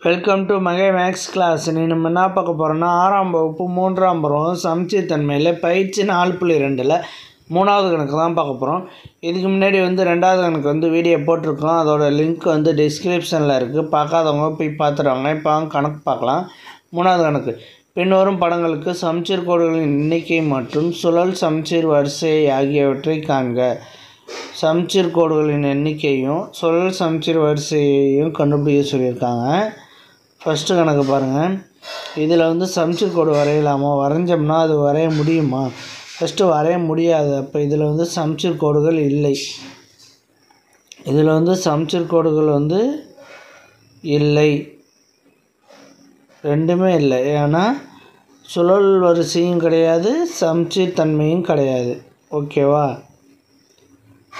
Welcome to மகை maths class. நம்ம என்ன பார்க்க போகிறோன்னா 6ஆம் வகுப்பு 3ஆம் பருவம் சமச்சீர் தன்மையில் பயிற்சி 4.2ல் 3வது கணக்கு தான் பார்க்க போகிறோம். இதுக்கு முன்னாடி 2வது கணக்கு வீடியோ போட்டிருக்கோம். அதோட லிங்க் டிஸ்கிரிப்ஷனில் இருக்குது. பார்க்காதவங்க போய் பார்த்துருவாங்க. இப்போ கணக்கு பார்க்கலாம். 3வது கணக்கு. பின்வரும் படங்களுக்கு சமச்சீர் கோடுகளின் எண்ணிக்கை மற்றும் சுழல் சமச்சீர் வரிசை ஆகியவற்றை காண்க. சமச்சீர் கோடுகளின் எண்ணிக்கையும் சுழல் சமச்சீர் வரிசையையும் கண்டுபிடிக்க சொல்லியிருக்காங்க. ஃபஸ்ட்டு கணக்கு பாருங்கள். இதில் சமச்சீர் கோடு வரையலாமா, வரைஞ்சோம்னா அது வரைய முடியுமா? ஃபஸ்ட்டு வரைய முடியாது. அப்போ இதில் சமச்சீர் கோடுகள் இல்லை. இதில் சமச்சீர் கோடுகள் இல்லை, ரெண்டுமே இல்லை. ஏன்னா சுழல் வரிசையும் கிடையாது, சமச்சீர் தன்மையும் கிடையாது. ஓகேவா?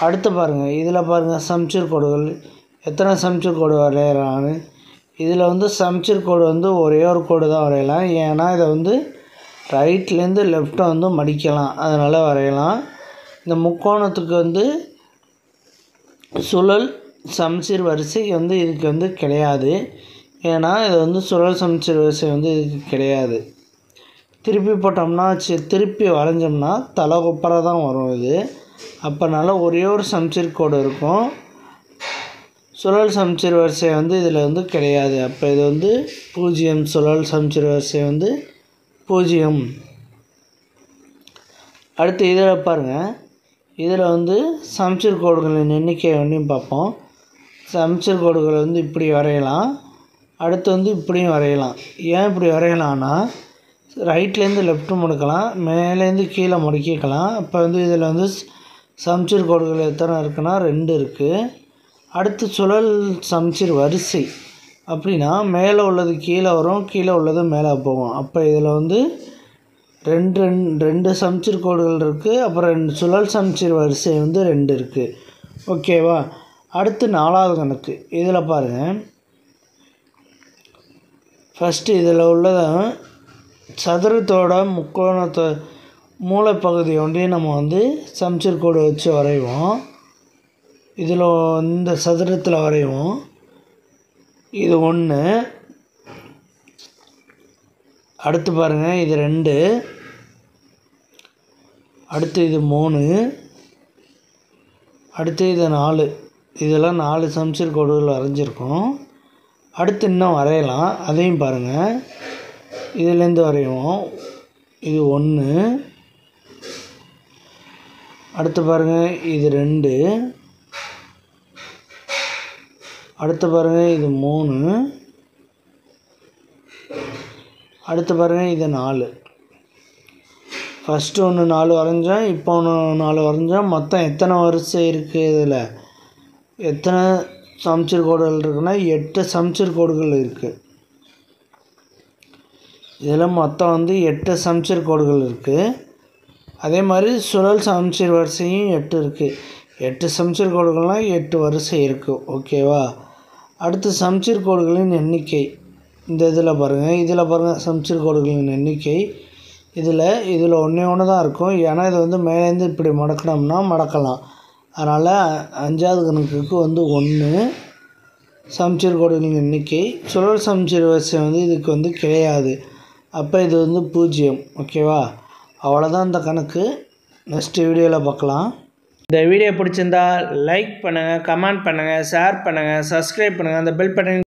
அடுத்து பாருங்கள். இதில் பாருங்கள் சமச்சீர் கோடுகள் எத்தனை சமச்சீர் கோடு வரையலான்னு. இதில் சமச்சீர் கோடு ஒரே ஒரு கோடு தான் வரையலாம். ஏன்னா இதை ரைட்லேருந்து லெஃப்ட்டை மடிக்கலாம், அதனால் வரையலாம். இந்த முக்கோணத்துக்கு சுழல் சமச்சீர் வரிசை இதுக்கு கிடையாது. ஏன்னா இது சுழல் சமச்சீர் வரிசை இதுக்கு கிடையாது. திருப்பி போட்டோம்னா திருப்பி வரைஞ்சோம்னா தலை கொப்பரை தான் வரும் இது. அப்போனால ஒரே ஒரு சமச்சீர் கோடு இருக்கும். சுழல் சமச்சீர் வரிசை இதில் கிடையாது. அப்போ இது 0. சுழல் சமச்சீர் வரிசை 0. அடுத்து இதில் பாருங்கள். இதில் சமச்சீர் கோடுகளின் எண்ணிக்கை பார்ப்போம். சமச்சீர் கோடுகள் இப்படி வரையலாம். அடுத்து இப்படியும் வரையலாம். ஏன் இப்படி வரையலாம்னா ரைட்லேருந்து லெஃப்ட்டு முடுக்கலாம், மேலேருந்து கீழே முடுக்கிக்கலாம். அப்போ இதில் சமச்சீர் கோடுகள் எத்தனை இருக்குன்னா 2 இருக்குது. அடுத்து சுழல் சமச்சீர் வரிசை அப்படின்னா மேலே உள்ளது கீழே வரும், கீழே உள்ளது மேலே போகும். அப்போ இதில் ரெண்டு சமச்சீர் கோடுகள் இருக்குது. அப்புறம் சுழல் சமச்சீர் வரிசை 2 இருக்குது. ஓகேவா? அடுத்து 4வது கணக்கு. இதில் பாருங்கள். ஃபஸ்ட்டு இதில் உள்ளத சதுரத்தோட முக்கோணத்தை மூளைப்பகுதி நம்ம சமச்சீர் கோடு வச்சு வரைவோம். இதில் இந்த சதுரத்தில் வரைவோம். இது 1. அடுத்து பாருங்கள். இது 2. அடுத்து இது 3. அடுத்து இது 4. இதெல்லாம் 4 சமச்சீர் கோடுகள் வரைஞ்சிருக்கோம். அடுத்து இன்னும் வரையலாம், அதையும் பாருங்கள். இதிலேருந்து வரைவோம். இது 1. அடுத்து பாருங்கள். இது 2. அடுத்து பாருங்கள். இது 3. அடுத்து பாருங்கள். இது 4. ஃபஸ்ட்டு 4 வரைஞ்சோம், இப்போ 4 வரைஞ்சோம். மொத்தம் எத்தனை வரிசை இருக்குது? இதில் எத்தனை சமச்சீர் கோடுகள் இருக்குன்னா 8 சமச்சீர் கோடுகள் இருக்குது. இதில் மொத்தம் 8 சமச்சீர் கோடுகள் இருக்குது. அதே மாதிரி சுழல் சமச்சீர் வரிசையும் 8 இருக்குது. 8 சமச்சீர் கோடுகள்னால் 8 வரிசை இருக்குது. ஓகேவா? அடுத்து சமச்சீர் கோடுகளின் எண்ணிக்கை. இந்த இதில் பாருங்கள். சமச்சீர் கோடுகளின் எண்ணிக்கை இதில் ஒன்று தான் இருக்கும். ஏன்னா இது மேலேருந்து இப்படி மடக்கணும்னா மடக்கலாம். அதனால் 5வது கணக்குக்கு 1 சமச்சீர் கோடுகளின் எண்ணிக்கை. சுழல் சமச்சீர் வரிசை இதுக்கு கிடையாது. அப்போ இது 0. ஓகேவா? அவ்வளோதான் இந்த கணக்கு. நெக்ஸ்ட் வீடியோவில் பார்க்கலாம். இந்த வீடியோ பிடிச்சிருந்தா லைக் பண்ணுங்கள், கமெண்ட் பண்ணுங்கள், ஷேர் பண்ணுங்கள், சப்ஸ்கிரைப் பண்ணுங்கள். அந்த பெல் பட்டன்